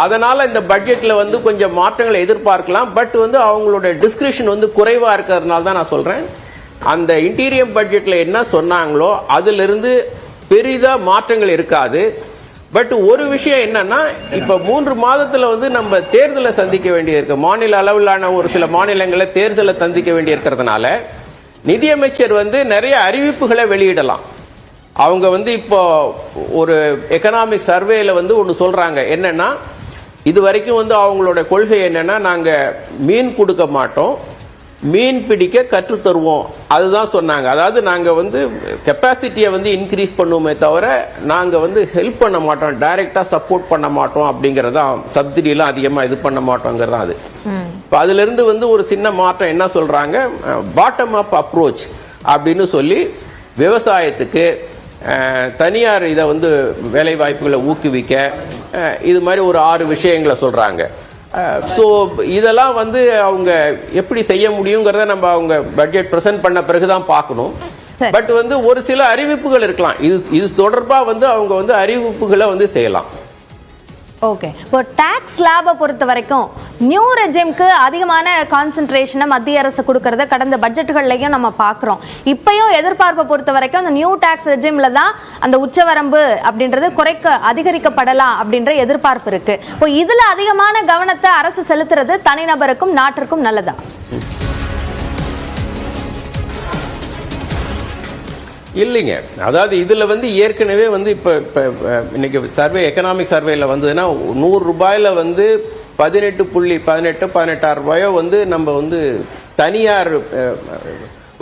அதனால இந்த பட்ஜெட்ல வந்து கொஞ்சம் மாற்றங்களை எதிர்பார்க்கலாம். பட் வந்து அவங்களோட டிஸ்கிரிப்ஷன் வந்து குறைவா இருக்கிறதுனால தான் நான் சொல்றேன். அந்த இன்டீரியர் பட்ஜெட்ல என்ன சொன்னாங்களோ அதிலிருந்து பெரிதா மாற்றங்கள் இருக்காது. பட் ஒரு விஷயம் என்னன்னா, இப்ப 3 மாதத்துல வந்து நம்ம தேர்தலை சந்திக்க வேண்டியிருக்கு. மாநில அளவிலான ஒரு சில மாநிலங்களில் தேர்தலை சந்திக்க வேண்டி இருக்கிறதுனால நிதியமைச்சர் வந்து நிறைய அறிவிப்புகளை வெளியிடலாம். அவங்க வந்து இப்போ ஒரு எக்கனாமிக் சர்வேல வந்து ஒன்று சொல்றாங்க. என்னன்னா, இது வரைக்கும் வந்து அவங்களோட கொள்கை என்னன்னா, நாங்க மீன் கொடுக்க மாட்டோம், மீன் பிடிக்க கற்றுத்தருவோம், அதுதான் சொன்னாங்க. அதாவது நாங்க வந்து கெப்பாசிட்டியை வந்து இன்க்ரீஸ் பண்ணுவோமே தவிர நாங்க வந்து ஹெல்ப் பண்ண மாட்டோம், டைரக்டா சப்போர்ட் பண்ண மாட்டோம் அப்படிங்கறதா, சப்சிடி எல்லாம் அதிகமா இது பண்ண மாட்டோங்கிறதா. அது இப்போ அதுல இருந்து வந்து ஒரு சின்ன மாற்றம் என்ன சொல்றாங்க, பாட்டம் அப் அப்ரோச் அப்படின்னு சொல்லி விவசாயத்துக்கு தனியார் இதை வந்து வேலை வாய்ப்புகளை ஊக்குவிக்க இது மாதிரி ஒரு 6 விஷயங்களை சொல்றாங்க. ஸோ இதெல்லாம் வந்து அவங்க எப்படி செய்ய முடியுங்கிறத நம்ம அவங்க பட்ஜெட் பிரசன்ட் பண்ண பிறகுதான் பார்க்கணும். பட் வந்து ஒரு சில அறிவிப்புகள் இருக்கலாம். இது தொடர்பா வந்து அவங்க வந்து அறிவிப்புகளை வந்து செய்யலாம். ஓகே, இப்போ டாக்ஸ் ஸ்லாபை பொறுத்த வரைக்கும் நியூ ரெஜிம்க்கு அதிகமான கான்சென்ட்ரேஷனை மத்திய அரசு கொடுக்கறத கடந்த பட்ஜெட்டுகள்லையும் நம்ம பார்க்குறோம். இப்பயும் எதிர்பார்ப்பை பொறுத்த வரைக்கும் அந்த நியூ டாக்ஸ் ரெஜிம்ல தான் அந்த உச்சவரம்பு அப்படின்றது அதிகரிக்கப்படலாம் அப்படின்ற எதிர்பார்ப்பு இருக்கு. இப்போ இதுல அதிகமான கவனத்தை அரசு செலுத்துறது தனிநபருக்கும் நாட்டிற்கும் நல்லதா? இல்லைங்க. அதாவது இதுல வந்து ஏற்கனவே வந்து இப்ப இன்னைக்கு சர்வே, எக்கனாமிக் சர்வேல வந்ததுன்னா 100 ரூபாயில வந்து 18.18 ரூபாயோ வந்து நம்ம வந்து தனியார்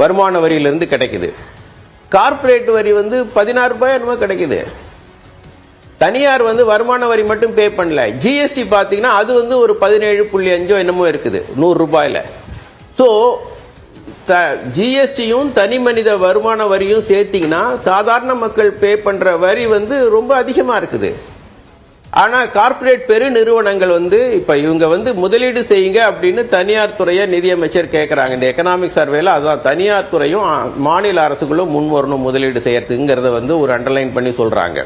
வருமான வரியிலிருந்து கிடைக்குது. கார்பரேட் வரி வந்து 16 ரூபாய் என்னமோ கிடைக்குது. தனியார் வந்து வருமான வரி மட்டும் பே பண்ணல. ஜிஎஸ்டி பாத்தீங்கன்னா அது வந்து ஒரு 17.5 என்னமோ இருக்குது 100 ரூபாயில. ஸோ ஜிஎஸ்டியும் தனி மனித வருமான வரியும் சேர்த்தீங்கன்னா சாதாரண மக்கள் பே பண்ற வரி வந்து ரொம்ப அதிகமா இருக்குது. ஆனா கார்பரேட் பெரு நிறுவனங்கள் வந்து இப்ப இவங்க வந்து முதலீடு செய்யுங்க அப்படின்னு தனியார் துறையை நிதியமைச்சர் கேட்கிறாங்க. இந்த எக்கனாமிக் சர்வேல அதான் தனியார் துறையும் மாநில அரசுகளும் முன் வரணும் முதலீடு செய்யறதுங்கிறத வந்து ஒரு அண்டர்லைன் பண்ணி சொல்றாங்க.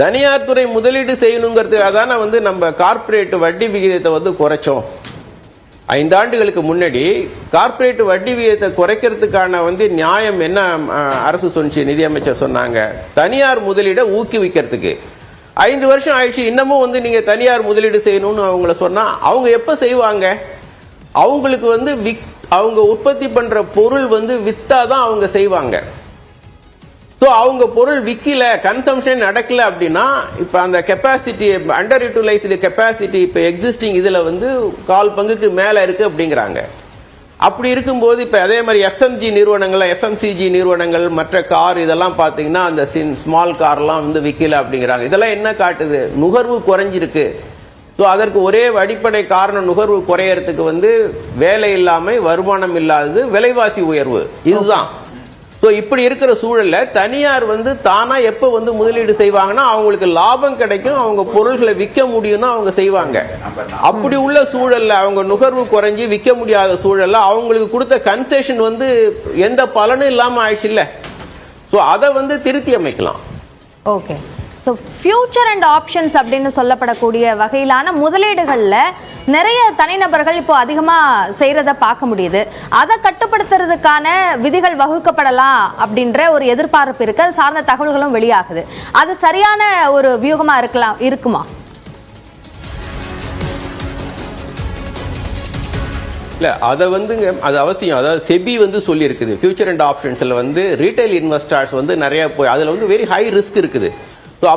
தனியார் துறை முதலீடு செய்யணுங்கிறதுக்காக தானே வந்து நம்ம கார்பரேட் வட்டி விகிதத்தை வந்து குறைச்சோம். 5 ஆண்டுகளுக்கு முன்னாடி கார்பரேட் வட்டி விகிதத்தை குறைக்கிறதுக்கான வந்து நியாயம் என்ன அரசு சொன்னிச்சு, நிதியமைச்சர் சொன்னாங்க, தனியார் முதலீடை ஊக்குவிக்கிறதுக்கு. 5 வருஷம் ஆயிடுச்சு, இன்னமும் வந்து நீங்க தனியார் முதலீடு செய்யணும்னு அவங்கள சொன்னா அவங்க எப்ப செய்வாங்க? அவங்களுக்கு வந்து அவங்க உற்பத்தி பண்ற பொருள் வந்து வித்தாதான் அவங்க செய்வாங்க. அவங்க பொருள் விற்கல, கன்சம்ஷன் நடக்கல அப்படின்னா இப்ப அந்த கெப்பாசிட்டி, அண்டர் யூட்டிலைஸ்டு கெப்பாசிட்டி இப்ப எக்ஸிஸ்டிங் இதுல வந்து 1/4 பங்குக்கு மேல இருக்கு அப்படிங்கிறாங்க. அப்படி இருக்கும்போது இப்ப அதே மாதிரி எஃப்எம்ஜி நிறுவனங்கள், எஃப்எம்சிஜி நிறுவனங்கள், மற்ற கார் இதெல்லாம் பாத்தீங்கன்னா அந்த ஸ்மால் கார்லாம் வந்து விற்கல அப்படிங்கிறாங்க. இதெல்லாம் என்ன காட்டுது? நுகர்வு குறைஞ்சிருக்கு. அதற்கு ஒரே அடிப்படை காரணம் நுகர்வு குறையறதுக்கு வந்து வேலை இல்லாமை, வருமானம் இல்லாதது, விலைவாசி உயர்வு, இதுதான். இப்படி இருக்கிற சூழல்ல தனியார் வந்து தானா எப்ப வந்து முதலீடு செய்வாங்கன்னா அவங்களுக்கு லாபம் கிடைக்கும், அவங்க பொருள்களை விற்க முடியும்னா அவங்க செய்வாங்க. அப்படி உள்ள சூழல்ல அவங்க நுகர்வு குறைஞ்சி விற்க முடியாத சூழல்ல அவங்களுக்கு கொடுத்த கன்செஷன் வந்து எந்த பலனும் இல்லாம ஆயிடுச்சு இல்ல. அதை வந்து திருத்தி அமைக்கலாம். Okay, so future and options அப்படின்னு சொல்லப்படக்கூடிய வகையிலான முதலீடுகளில் நிறைய தனிநபர்கள் இப்போ அதிகமாக செய்கிறத பார்க்க முடியுது. அதை கட்டுப்படுத்துறதுக்கான விதிகள் வகுக்கப்படலாம் அப்படின்ற ஒரு எதிர்பார்ப்பு இருக்கு. அது சார்ந்த தகவல்களும் வெளியாகுது. அது சரியான ஒரு வியூகமாக இருக்குமா? இல்ல, அதை வந்து அது அவசியம். அதாவது செபி வந்து சொல்லி இருக்குது, ஃபியூச்சர் அண்ட் ஆப்ஷன்ஸ்ல வந்து ரீட்டைல் இன்வெஸ்டர்ஸ் வந்து நிறைய போய் அதுல வந்து வெரி ஹை ரிஸ்க் இருக்குது.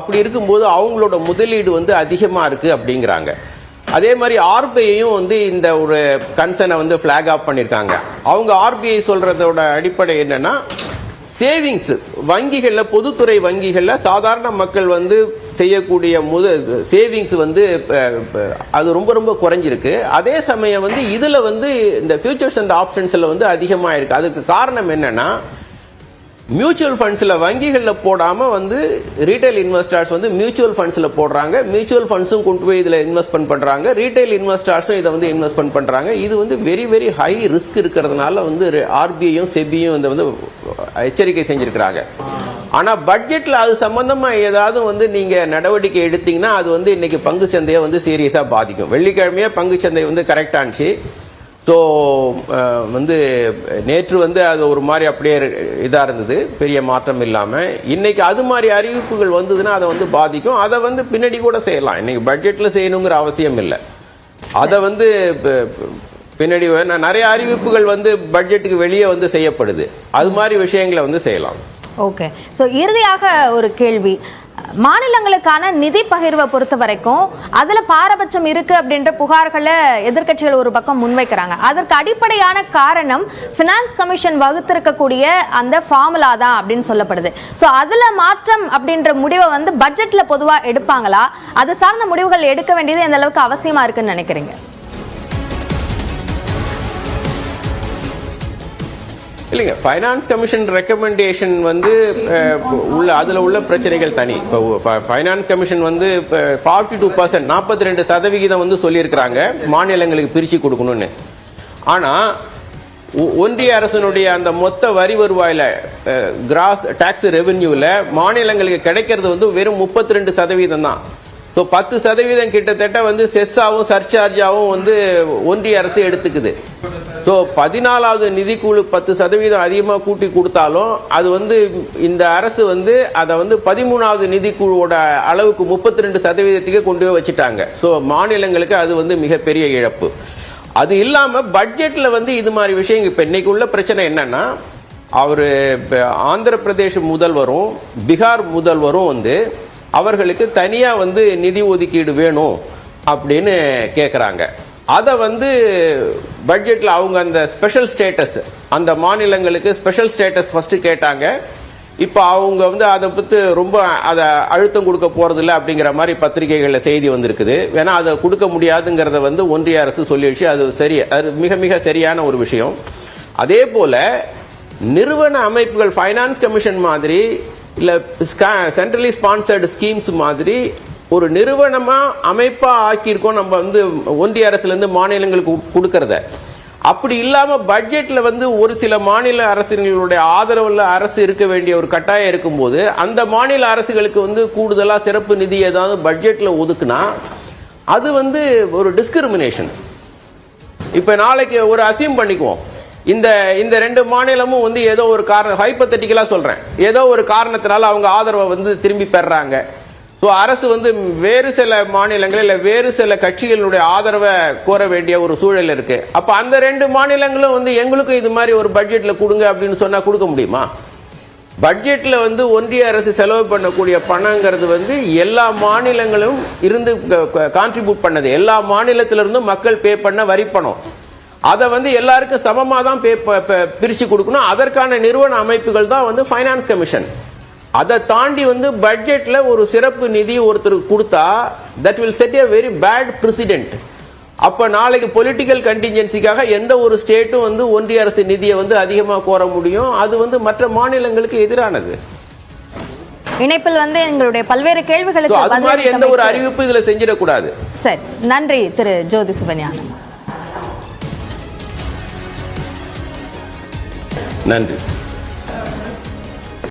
அப்படி இருக்கும்போது அவங்களோட முதலீடு வந்து அதிகமா இருக்கு அப்படிங்கிறாங்க. அதே மாதிரி ஆர்பிஐயும் வந்து இந்த ஒரு கன்சர்னை வந்து பிளாக் ஆஃப் பண்ணிருக்காங்க. அவங்க ஆர்பிஐ சொல்றதோட அடிப்படை என்னன்னா, சேவிங்ஸ் வங்கிகள்ல, பொதுத்துறை வங்கிகள்ல சாதாரண மக்கள் வந்து செய்யக்கூடிய சேவிங்ஸ் வந்து அது ரொம்ப ரொம்ப குறைஞ்சிருக்கு. அதே சமயம் வந்து இதுல வந்து இந்த ஃபியூச்சர்ஸ் அண்ட் ஆப்ஷன்ஸ்ல வந்து அதிகமா இருக்கு. அதுக்கு காரணம் என்னன்னா, மியூச்சுவல் ஃபண்ட்ஸ்ல வங்கிகள்ல போடாம வந்து ரீட்டைல் இன்வெஸ்டர்ஸ் வந்து மியூச்சுவல் ஃபண்ட்ஸ்ல போடுறாங்க. மியூச்சுவல் ஃபண்ட்ஸும் கொண்டு போய் இதுல இன்வெஸ்ட்மெண்ட் பண்றாங்க, ரீட்டைல் இன்வெஸ்டர்ஸும் இதை வந்து இன்வெஸ்ட்மெண்ட் பண்றாங்க. இது வந்து வெரி வெரி ஹை ரிஸ்க் இருக்கிறதுனால வந்து ஆர்பிஐயும் செபியும் வந்து எச்சரிக்கை செஞ்சிருக்கிறாங்க. ஆனா பட்ஜெட்ல அது சம்பந்தமா ஏதாவது வந்து நீங்க நடவடிக்கை எடுத்தீங்கன்னா அது வந்து இன்னைக்கு பங்கு சந்தையை வந்து சீரியஸா பாதிக்கும். வெள்ளிக்கிழமையே பங்கு சந்தை வந்து கரெக்டா இருந்துச்சு. ஸோ வந்து நேற்று வந்து அது ஒரு மாதிரி அப்படியே இதாக இருந்தது, பெரிய மாற்றம் இல்லாமல். இன்னைக்கு அது மாதிரி அறிவிப்புகள் வந்ததுன்னா அதை வந்து பாதிக்கும். அதை வந்து பின்னாடி கூட செய்யலாம், இன்னைக்கு பட்ஜெட்டில் செய்யணுங்கிற அவசியம் இல்லை. அதை வந்து பின்னாடி நிறைய அறிவிப்புகள் வந்து பட்ஜெட்டுக்கு வெளியே வந்து செய்யப்படுது, அது மாதிரி விஷயங்களை வந்து செய்யலாம். ஓகே. ஸோ இறுதியாக ஒரு கேள்வி, மாநிலங்களுக்கான நிதி பகிர்வை பொறுத்த வரைக்கும் அதுல பாரபட்சம் இருக்கு அப்படின்ற புகார்களை எதிர்க்கட்சிகள் ஒரு பக்கம் முன்வைக்கிறாங்க. அதற்கு அடிப்படையான காரணம் பினான்ஸ் கமிஷன் வகுத்திருக்கக்கூடிய அந்த ஃபார்முலா தான் அப்படின்னு சொல்லப்படுது. ஸோ அதுல மாற்றம் அப்படின்ற முடிவை வந்து பட்ஜெட்ல பொதுவா எடுப்பாங்களா? அது சார்ந்த முடிவுகள் எடுக்க வேண்டியது எந்த அளவுக்கு அவசியமா இருக்குன்னு நினைக்கிறீங்க? இல்லைங்க, ஃபைனான்ஸ் கமிஷன் ரெக்கமெண்டேஷன் வந்து அதில் உள்ள பிரச்சனைகள் தனி. இப்போ ஃபைனான்ஸ் கமிஷன் வந்து 42% 42% வந்து சொல்லியிருக்கிறாங்க மாநிலங்களுக்கு பிரித்து கொடுக்கணும்னு. ஆனால் ஒன்றிய அரசினுடைய அந்த மொத்த வரி வருவாயில் கிராஸ் டாக்ஸ் ரெவென்யூவில் மாநிலங்களுக்கு கிடைக்கிறது வந்து வெறும் 32% தான். ஸோ 10% கிட்டத்தட்ட வந்து செஸ்ஸாகவும் சர்சார்ஜாகவும் வந்து ஒன்றிய அரசு எடுத்துக்குது. ஸோ 14வது நிதிக்குழு 10% அதிகமாக கூட்டி கொடுத்தாலும் அது வந்து இந்த அரசு வந்து அதை வந்து 13வது நிதிக்குழுவோட அளவுக்கு 32%க்கு கொண்டு போய் வச்சுட்டாங்க. ஸோ மாநிலங்களுக்கு அது வந்து மிகப்பெரிய இழப்பு. அது இல்லாமல் பட்ஜெட்டில் வந்து இது மாதிரி விஷயங்கள் இப்போ இன்னைக்கு உள்ள பிரச்சனை என்னன்னா, அவர் ஆந்திர பிரதேஷ் முதல்வரும் பீகார் முதல்வரும் வந்து அவர்களுக்கு தனியாக வந்து நிதி ஒதுக்கீடு வேணும் அப்படின்னு கேட்குறாங்க. அதை வந்து பட்ஜெட்டில் அவங்க அந்த ஸ்பெஷல் ஸ்டேட்டஸ், அந்த மாநிலங்களுக்கு ஸ்பெஷல் ஸ்டேட்டஸ் ஃபர்ஸ்ட் கேட்டாங்க. இப்போ அவங்க வந்து அதை பற்றி ரொம்ப அதை அழுத்தம் கொடுக்க போறதில்லை அப்படிங்கிற மாதிரி பத்திரிகைகளில் செய்தி வந்திருக்குது. ஏன்னா அதை கொடுக்க முடியாதுங்கிறத வந்து ஒன்றிய அரசு சொல்லிடுச்சு. அது சரி, அது மிக மிக சரியான ஒரு விஷயம். அதே போல நிறுவன அமைப்புகள் ஃபைனான்ஸ் கமிஷன் மாதிரி இல்லை சென்ட்ரலி ஸ்பான்சர்டு ஸ்கீம்ஸ் மாதிரி ஒரு நிறுவனமா அமைப்பா ஆக்கியிருக்கோம் நம்ம வந்து ஒன்றிய அரசுல இருந்து மாநிலங்களுக்கு கொடுக்கறத. அப்படி இல்லாம பட்ஜெட்ல வந்து ஒரு சில மாநில அரசுகளுடைய ஆதரவுள்ள அரசு இருக்க வேண்டிய ஒரு கட்டாயம் இருக்கும்போது அந்த மாநில அரசுகளுக்கு வந்து கூடுதலா சிறப்பு நிதி ஏதாவது பட்ஜெட்ல ஒதுக்குனா அது வந்து ஒரு டிஸ்கிரிமினேஷன். இப்ப நாளைக்கு ஒரு அசியம் பண்ணிக்குவோம், இந்த ரெண்டு மாநிலமும் வந்து ஏதோ ஒரு காரணம், ஹைப்போதெட்டிக்கலா சொல்றேன், ஏதோ ஒரு காரணத்தினால அவங்க ஆதரவை வந்து திரும்பி பெறாங்க. ஸோ அரசு வந்து வேறு சில மாநிலங்களில் இல்லை வேறு சில கட்சிகளுடைய ஆதரவை கோர வேண்டிய ஒரு சூழல் இருக்கு. அப்ப அந்த ரெண்டு மாநிலங்களும் வந்து எங்களுக்கும் இது மாதிரி ஒரு பட்ஜெட்ல கொடுங்க அப்படின்னு சொன்னா கொடுக்க முடியுமா? பட்ஜெட்ல வந்து ஒன்றிய அரசு செலவு பண்ணக்கூடிய பணங்கிறது வந்து எல்லா மாநிலங்களும் இருந்து கான்ட்ரிபியூட் பண்ணது, எல்லா மாநிலத்திலிருந்தும் மக்கள் பே பண்ண வரி பணம். அதை வந்து எல்லாருக்கும் சமமாக தான் பிரிச்சு கொடுக்கணும். அதற்கான நிறுவன அமைப்புகள் தான் வந்து ஃபைனான்ஸ் கமிஷன். அதை தாண்டி வந்து பட்ஜெட்ல ஒரு சிறப்பு நிதி ஒருத்தருக்கு கொடுத்தா that will set a very bad precedent. அப்ப நாளைக்கு பொலிட்டிக்கல் கண்டிஜென்சிக்காக எந்த ஒரு ஸ்டேட்டும் வந்து ஒன்றிய அரசு நிதியை வந்து அதிகமாக கோர முடியும். அது வந்து மற்ற மாநிலங்களுக்கு எதிரானது. இணைப்பில் வந்து எங்களுடைய பல்வேறு கேள்விகளுக்கு அது மாதிரி எந்த ஒரு அறிவிப்பு இதுல செஞ்சிடக்கூடாது. சரி, நன்றி திரு ஜோதி சிவஞானம். நன்றி.